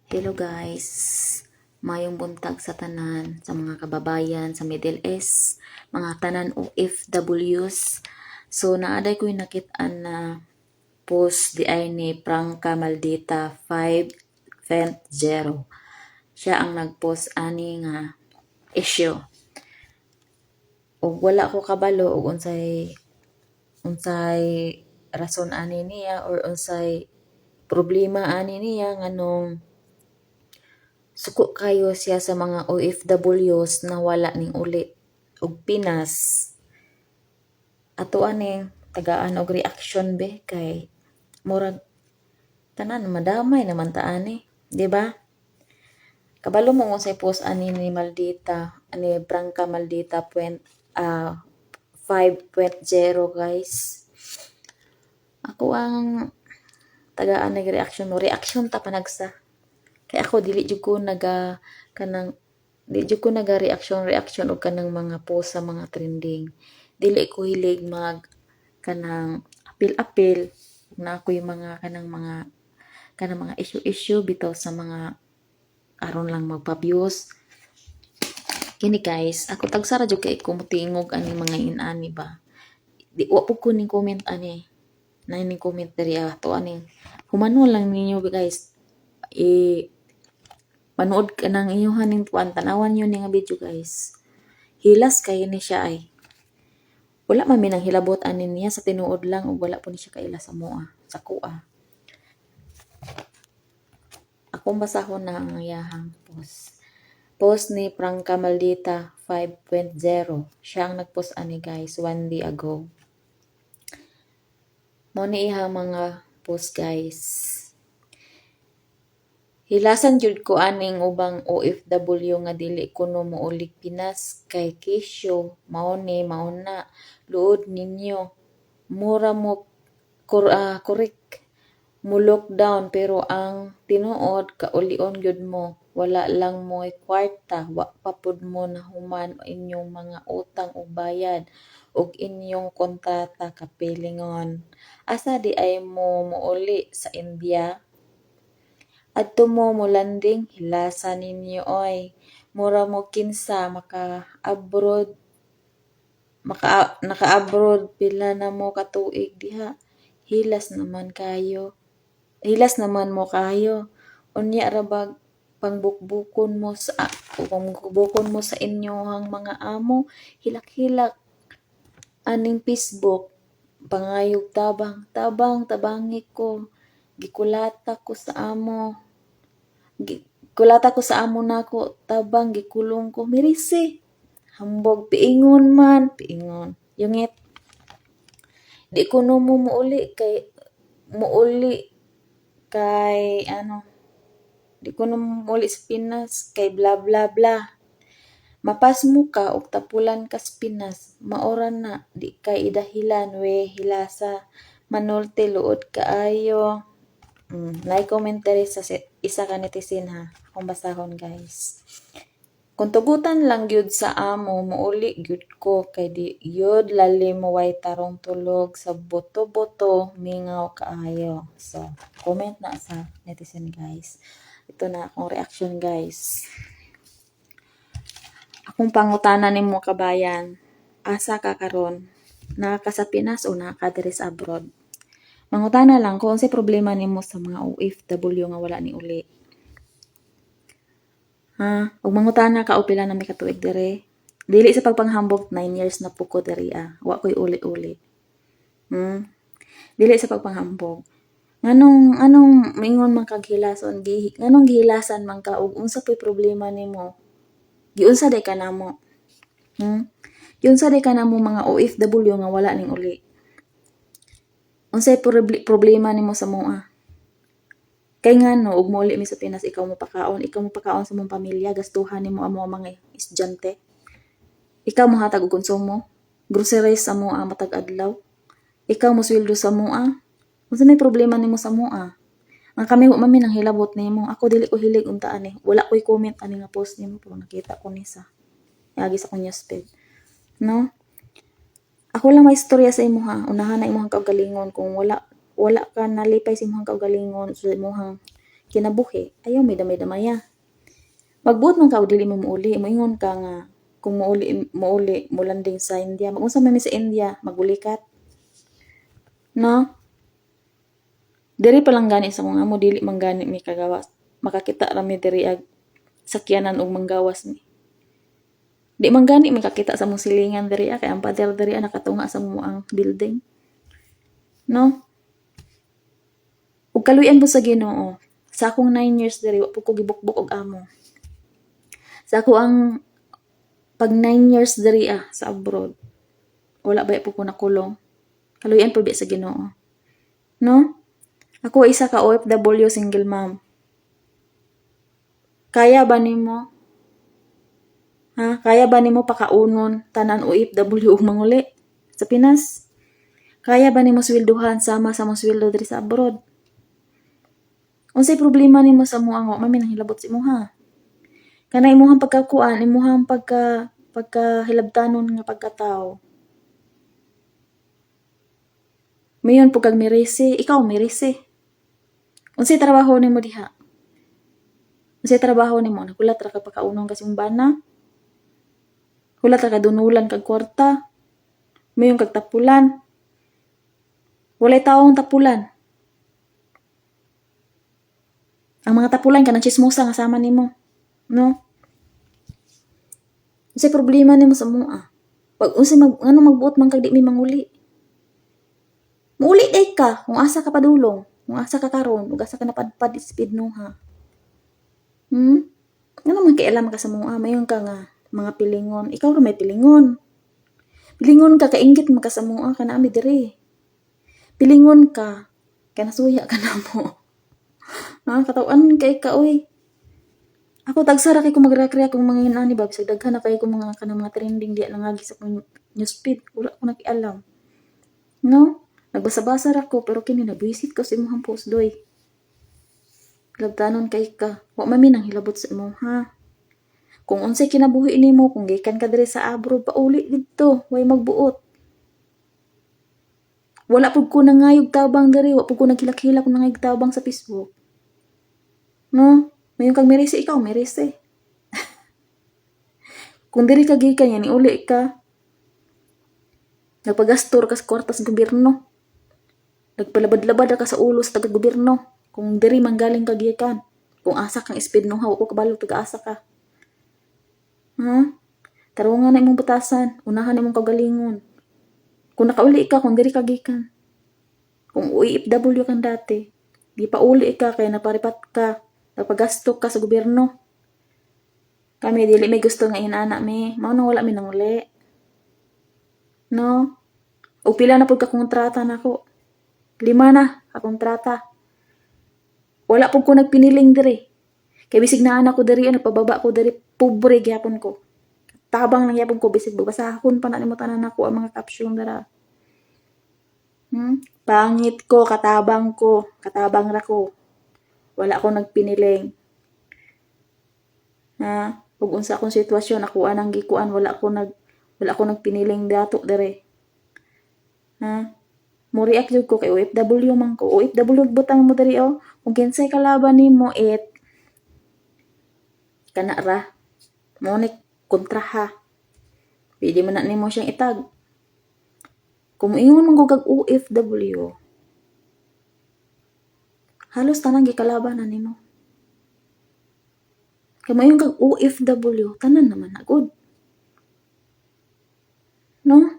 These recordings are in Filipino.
Hello guys, mayong buntag sa tanan, sa mga kababayan sa Middle East, mga tanan OFWs. So naaday ko yung nakitaan na post di ay ni Prangka Maldita 5.0. Siya ang nagpost ani nga issue. Ug wala ko kabalo ug unsay rason ani niya or unsay problema ani niya nganong suko kayo siya sa mga OFWs na wala ning uli og Pinas. Ato aning tagaan og reaction be kay murag tanan madamay naman ta ani, di ba? Kabalo mo unsay post ani ni Maldita, ani Prangka Maldita 5.0 guys. Ako ang tagaan ng reaction mo, reaction ta panagsa. Kaya ako dili jud ko reaction og kanang mga post sa mga trending. Dili ko hilig mag kanang apil-apil na ako yung mga kanang mga issue bitaw sa mga aron lang magpa-views. Kini guys, ako tagsara jud kay kumutingog ani mga inani ba. Di wa po ko ning comment ani. Na ning comment diri ato ani. Humanon lang ninyo guys. Panood ka ng inyong ning tuwan, tanawan nyo nga video guys. Hilas kayo ni siya ay. Wala man minang hilabot anin niya sa tinuod lang ug wala po ni siya kaila sa moa, sa kuha. Akong basahon na ang iyahang post. Post ni Prangka Maldita 5.0. Siya ang nagpost ani guys 1 day ago. Mo ni ihang mga post guys. Hilasan jud ko aning ubang OFW nga dili kuno muulig Pinas kay kesyo mao na luod ninyo mura mo correct mo lockdown pero ang tinuod kaulion gyud mo wala lang mo kwarta wa pa pud mo nahuman inyong mga utang ug bayad ug inyong kontrata kapilingon asa di ay mo muuli sa India. Adto mo landing, hilasan ninyo oy. Mura mo kinsa naka-abroad pila na mo katuig diha. Hilas naman mo kayo. Unya ra bag pangbukbukon mo sa inyohang mga amo, hilak-hilak aning Facebook pangayog tabangi ko. Gikulata ko sa amo nako tabang gikulong ko mirisi hambog piingon yungit di ko no mo muuli sa Pinas kay bla bla bla mapas mo ka og tapulan ka sa Pinas maoran na di kay idahilan we hilasa manulti luod kaayo. Nay commentary sa isa ka netizen ha. Akong basahon guys. Kung tugutan lang gyud sa amo, muuli gyud ko kay di gyud lalim mo way tarong tulog sa boto-boto mingaw kaayo. So, comment na sa netizen guys. Ito na akong reaction guys. Akong pangutana nimo kabayan, asa ka karon? Naka sa Pinas o naka diri sa abroad? Mangutana lang kung unsay problema nimo sa mga OFW nga wala ni uli. Ha? Ug mangutana ka o pila na may katuig dire. Dili sa pagpanghambog 9 years na puko diri Wa koy uli-uli. Dili sa pagpanghambog. Anong mingon man kag hilason nganong gihilasan man ka ug unsa pay problema nimo? Giunsa day ka namo? Giunsa day ka namo mga OFW nga wala ning uli? Unsay problema nimo sa moa? Kay ngano ug muli mi sa Pinas ikaw mo pakaon sa mong pamilya, gastuhan nimo amo mga estudyante. Ikaw mo hatag og konsumo, groceries sa moa matag adlaw. Ikaw mo sweldo sa moa. Unsa may problema nimo sa moa? Ang kami wa man nang hilabot nimo. Ako dili ko hilig unta ani. Wala koy comment ani nga post nimo pero nakita ko ni sa agi sa kunya newsfeed. No? Ako lang may istorya sa imo ha. Unahan na imong kaugalingon kung wala ka nalipay sa imong kaugalingon sa imong kinabuhi, ayaw may damay-damaya. Magbuot man ka o dili mo muuli, moingon ka nga kung muuli mulanding sa India, magunsa man mi sa India, magulikat. No? Diri pa lang gani sa mga amo, dili man gani mi kagawas. Makakita ra mi diri ag sakyanan og manggawas mi. Di man gani mi kakita sa mong silingan diri kay ang pader diri nakatunga sa mo ang building. No? Ug kaluyan po sa Ginoo. Sa akong 9 years diri wa po ko gibukbok og amo. Sa ako ang pag 9 years diri sa abroad. Wala ba po ko nakulong. Kaluyan po sa Ginoo. No? Ako isa ka OFW single mom. Kaya ba nimo? Ha? Kaya ba nimo pakaunon tanan OFW ug manguli sa Pinas? Kaya ba nimo swelduhan sama sa mong sweldo diri sa abroad? Unsay problema nimo sa muang wa man hilabot sa imuha? Kana imuhang pagkakuan, imuhang pagkahilabtanon nga pagkatao. Mayon po kag mirisi, ikaw mirisi. Unsay trabaho nimo diha? Unsay trabaho nimo? Nagulat ra ka pagkaunon kasi mong bana? Hulat ra ka dunulan kag kwarta? Mayon kag tapulan? Walay taong tapulan. Ang mga tapulan kanang chismosa nga sama nimo. No? Unsay problema nimo sa mua? Pag unsay magbuot man kag di mi manguli. Muuli day ka kung asa ka padulong, kung asa ka karon, ug asa ka napadpad speed no ha. Ano man kailam ka sa mua, mayon ka nga mga pilingon. Ikaw ra may pilingon. Pilingon ka kainggit man ka sa mua kana ami diri. Pilingon ka kay nasuya ka na mo. Katawan kay ka oy. Ako tagsara kay ko magrekreya kung mga inani ba bisag daghan na kay ko mga kanang mga trending di lang agi sa newsfeed. Wala ko nakialam. No? Nagbasa-basa ra ko pero kini nabwisit ko sa imong post doy. Labtanon kay ka. Wa man mi nang hilabot sa imo ha. Kung unsay kinabuhi nimo, kung gikan ka diri sa abroad pauli didto, way magbuot. Wala pud ko nangayog tabang diri, wa pud ko nagkilak-hilak kung nangayog tabang sa Facebook. No? Mayon kag mirisi ikaw, mirisi. Kung diri ka gikan yan, iuli ka. Nagpagastor ka sa kwarta sa gobyerno. Nagpalabad-labad ka sa ulo sa taga-gobyerno. Kung diri manggaling ka gikan. Kung asa kang speed no ha, ko kabalo taga-asa ka. Ha? Tarungan na imong butasan, unahan imong kagalingon. Kung nakauli ka, kung diri ka gikan. Kung OFW kang dati, di pa uli ka kaya naparipat ka, nagpagastok ka sa gobyerno. Kami dili may gusto nga inana mi, mao nang wala mi nanguli. No? O pila na pud ka kontrata nako. 5 na ka kontrata. Wala pud ko nagpiniling diri. Kay bisig na anak ko diri nagpababa ko diri pobre gyapon ko. Tabang lang gyapon ko bisig basahon pa na nimo tanan nako ang mga caption dara. Pangit ko, katabang ra ko. Wala akong nagpiniling. Ha? Ug unsa akong sitwasyon ako anang gikuan wala ako nagpiniling dato dere. Ha? Mo react jud ko kay OFW man ko. OFW butang mo diri kung kinsay kalaban nimo kana ra. Mo ni kontraha. Pwede man na nimo siyang itag. Kung ingon man ko kag OFW, halos tanang gikalaban na nimo. Kay mayon kag OFW, tanan naman na good. No?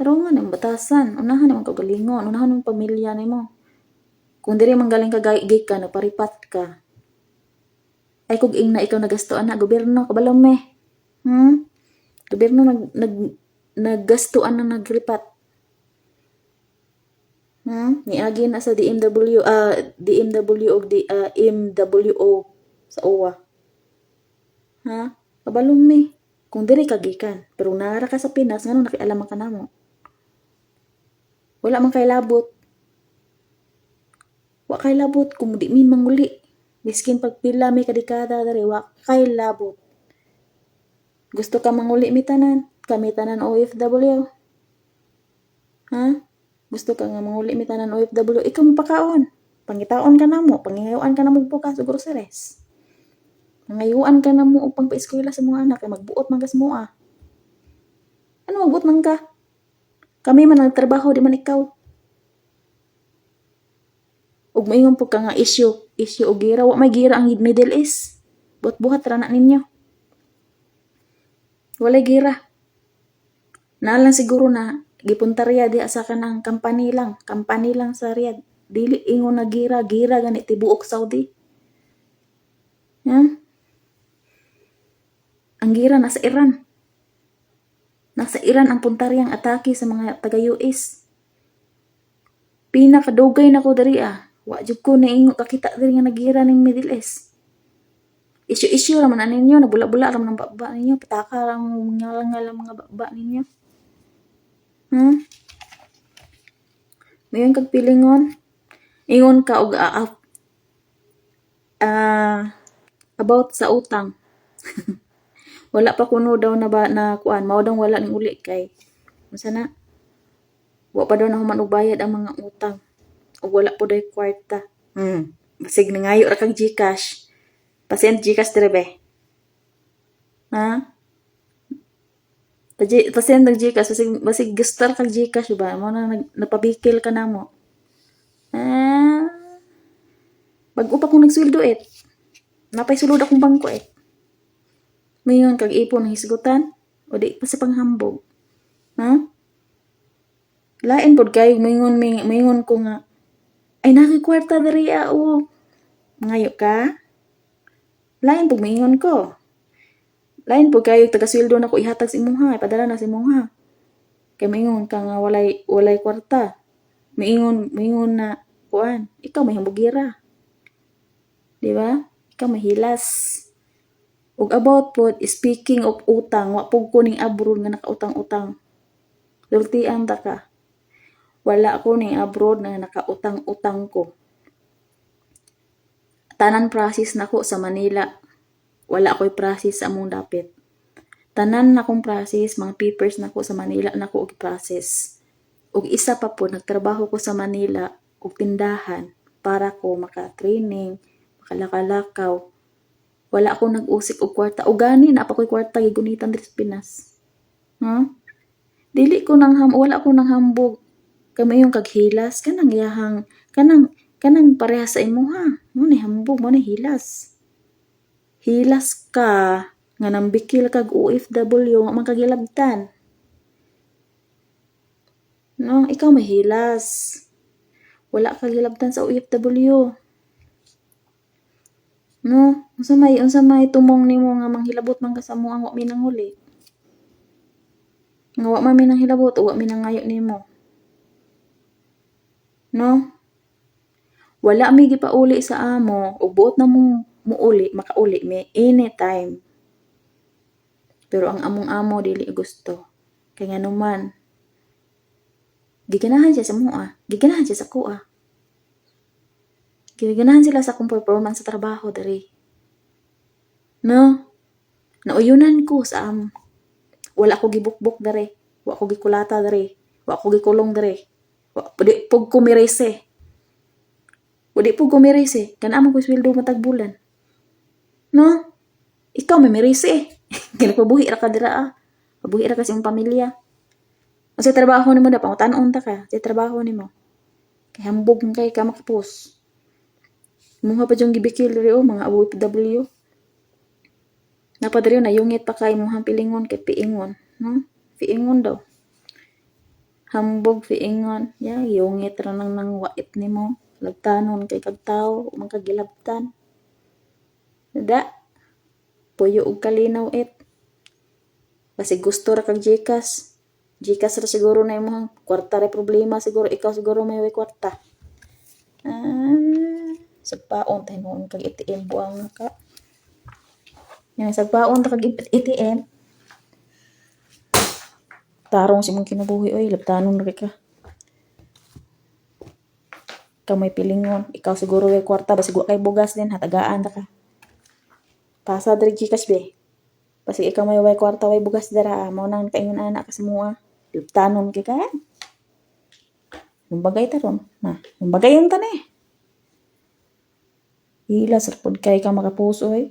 Tarungan ang batasan, unahan naman kagalingon, unahan ang pamilya nimo. Kung diri man galing ka gikan, nagparipat ka. Ay kung ing na ikaw nagastuan na gobyerno, kabalom me. Gobyerno naggastuan na nagripat. Niagi na sa DMW o MWO sa OWA. Ha? Kabalom me. Kung diri ka gikan, pero nara ka sa Pinas, ngano nakialam ka namo? Wala man kay labot. Wa kay labot kung di mi manguli. Miskin pagpila may kadikada dari wa kay labot. Gusto ka manguli mi tanan? Kami tanan OFW. Ha? Gusto ka nga manguli mi tanan OFW? Ikaw mo pakaon. Pangitaon ka namo, pangayuan ka namo bukas ug groceries. Pangayuan ka namo og pangpa-eskwela sa mga anak kay magbuot man ka sa mua. Ano magbuot man ka? Kami man nagtrabaho di man ikaw. Ug moingon po ka nga issue og gira, wa may gira ang Middle East. Buhat-buhat ra na ninyo. Walay gira. Naalang siguro na gipunta Riyadh di asa kanang company lang sa Riyadh. Dili ingon na gira gani tibuok Saudi. Yan. Ang gira nasa Iran. Nasa Iran ang puntariyang atake sa mga taga-US. Pinakadugay na ko diri Wa jud ko na ingo kakita diri nga nagira ning Middle East. Issue raman na ninyo, nabula-bula raman ang baba ninyo, pataka lang mga baba ninyo. Mayon kag pilingon. Ingon ka og about sa utang. Wala pa kuno daw na kuan, mao daw wala ning uli kay unsa na? Wa pa daw na human og bayad ang mga utang. O wala po daw kwarta. Basig nangayo ra kag GCash. Pasend GCash dire be. Pasend ng GCash, basig gustar kag GCash ba? Mo na napabikil ka namo. Bago pa kong nagsweldo Napay sulod akong bangko Mayon kag ipon hisgutan o di pa sa panghambog. Lain pod kayo mingon ko nga ay nakikwarta diri Ngayo ka? Lain pug mingon ko. Lain pug kayo taga-sweldo na ko ihatag sa imuha, ipadala na sa imuha. Kay mingon ka nga walay kwarta. Mingon na kuan, ikaw may hambugira. Di ba? Ikaw mahilas. Ug about po, speaking of utang, wa po ko ning abroad nga nakautang-utang. Dultian ta ka. Wala ako ning abroad na nakautang-utang ko. Tanan process nako sa Manila. Wala ako'y process sa among dapit. Tanan na akong process, mga papers nako sa Manila nako og process. Ug isa pa po, nagtrabaho ko sa Manila og tindahan para ko maka-training, makalakaw. Wala akong nag-usik og kwarta. O gani na pa ko'y kwarta gigunitan diri sa Pinas. Dili ko wala ko nang hambog. Kami yung kaghilas kanang yahang kanang pareha sa imuha. Mo ni hambog, mo ni hilas. Hilas ka nga nambikil kag OFW nga man kagilabtan. No, ikaw mahilas. Wala kag hilabtan sa OFW. No, unsa may tumong nimo nga manghilabot man ka sa mo ang wa minanghuli. Nga wa man minanghilabot o wa minangayo nimo. No? Wala mi gipauli sa amo ug buot na mong makauli mi anytime. Pero ang among amo dili gusto. Kay nganuman giganahan siya sa mua, giganahan siya sa kuha. Giganahan sila sa akong performance sa trabaho diri. No? Nauyunan ko sa amo. Wala ko gibukbok diri, wa ko gikulata diri, wa ko gikulong diri. Pwede pug kumirese. Pwede pug kumirese. Kanamo ko sweldo matag bulan. No? Ikaw may mirese. Kinagpabuhi ra ka dira Pabuhi ra ka sa imong pamilya. Kasi trabaho nimo da pangutanon ta ka. Sa trabaho nimo. Kay hambog kay ka makapos. Mga pa jung gibikil diri mga OFW. Napadiri na yungit pa kay imong pilingon kay piingon, no? Piingon daw. Hambog piingon, yungit ra nang wait nimo. Lagtanon kay kag tawo, man kagilabtan. Da. Puyo og kalinaw Basi gusto ra kag GCash. GCash ra siguro na imong kwarta ra problema siguro ikaw siguro may kwarta. Sa paon tayo noon kag ATM buang ka. Yan sa paon ta kag ATM. Tarong si mong kinabuhi oy, labtanon ra ka. Ikaw may pilingon, ikaw siguro may kwarta basig wa kay bugas din hatagaan ta ka. Pasa diri GCash be. Basig ikaw may kwarta way bugas dira, mao nang kaingon anak ka sa mua. Labtanon kay ka. Yung bagay taron. Yung bagay yun ta ni. Hila sa pod kay ka makapost oy.